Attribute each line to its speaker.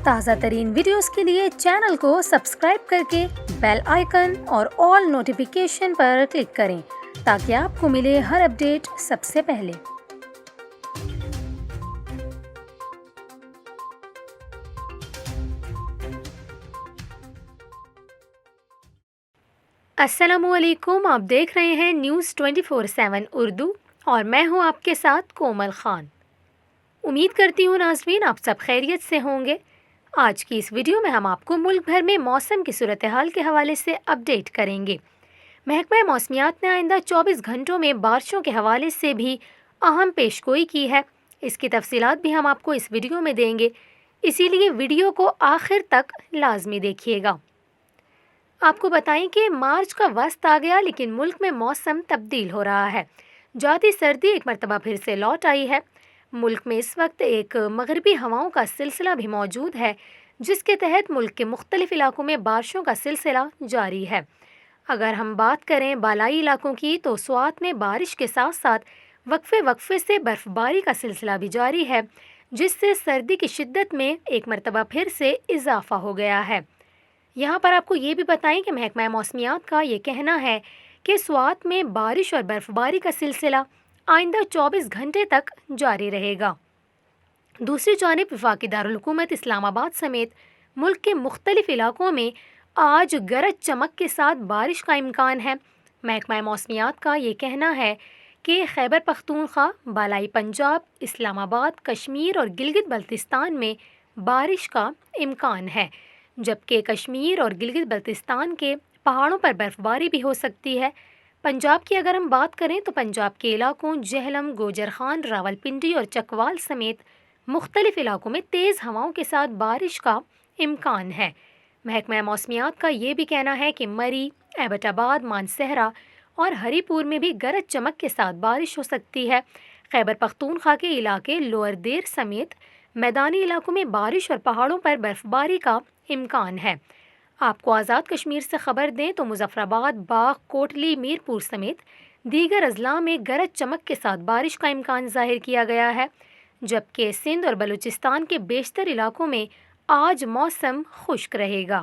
Speaker 1: تازہ ترین ویڈیوز کے لیے چینل کو سبسکرائب کر کے بیل آئیکن اور آل نوٹیفیکیشن پر کلک کریں تاکہ آپ کو ملے ہر اپڈیٹ سب سے پہلے۔ السلام علیکم، آپ دیکھ رہے ہیں نیوز 24/7 اردو اور میں ہوں آپ کے ساتھ کومل خان۔ امید کرتی ہوں ناظرین آپ سب خیریت سے ہوں گے۔ آج کی اس ویڈیو میں ہم آپ کو ملک بھر میں موسم کی صورتحال کے حوالے سے اپڈیٹ کریں گے۔ محکمہ موسمیات نے آئندہ 24 گھنٹوں میں بارشوں کے حوالے سے بھی اہم پیشگوئی کی ہے۔ اس کی تفصیلات بھی ہم آپ کو اس ویڈیو میں دیں گے، اسی لیے ویڈیو کو آخر تک لازمی دیکھیے گا۔ آپ کو بتائیں کہ مارچ کا وسط آ گیا لیکن ملک میں موسم تبدیل ہو رہا ہے۔ جاتی سردی ایک مرتبہ پھر سے لوٹ آئی ہے۔ ملک میں اس وقت ایک مغربی ہواؤں کا سلسلہ بھی موجود ہے جس کے تحت ملک کے مختلف علاقوں میں بارشوں کا سلسلہ جاری ہے۔ اگر ہم بات کریں بالائی علاقوں کی تو سوات میں بارش کے ساتھ ساتھ وقفے سے برف باری کا سلسلہ بھی جاری ہے جس سے سردی کی شدت میں ایک مرتبہ پھر سے اضافہ ہو گیا ہے۔ یہاں پر آپ کو یہ بھی بتائیں کہ محکمہ موسمیات کا یہ کہنا ہے کہ سوات میں بارش اور برف باری کا سلسلہ آئندہ 24 گھنٹے تک جاری رہے گا۔ دوسری جانب وفاقی دارالحکومت اسلام آباد سمیت ملک کے مختلف علاقوں میں آج گرج چمک کے ساتھ بارش کا امکان ہے۔ محکمہ موسمیات کا یہ کہنا ہے کہ خیبر پختونخوا، بالائی پنجاب، اسلام آباد، کشمیر اور گلگت بلتستان میں بارش کا امکان ہے، جبکہ کشمیر اور گلگت بلتستان کے پہاڑوں پر برف باری بھی ہو سکتی ہے۔ پنجاب کی اگر ہم بات کریں تو پنجاب کے علاقوں جہلم، گوجرخان، راولپنڈی اور چکوال سمیت مختلف علاقوں میں تیز ہواؤں کے ساتھ بارش کا امکان ہے۔ محکمہ موسمیات کا یہ بھی کہنا ہے کہ مری، ایبٹ آباد، مانسہرہ اور ہری پور میں بھی گرج چمک کے ساتھ بارش ہو سکتی ہے۔ خیبر پختونخوا کے علاقے لوئر دیر سمیت میدانی علاقوں میں بارش اور پہاڑوں پر برف باری کا امکان ہے۔ آپ کو آزاد کشمیر سے خبر دیں تو مظفر آباد، باغ، کوٹلی، میر پور سمیت دیگر اضلاع میں گرج چمک کے ساتھ بارش کا امکان ظاہر کیا گیا ہے، جبکہ سندھ اور بلوچستان کے بیشتر علاقوں میں آج موسم خشک رہے گا۔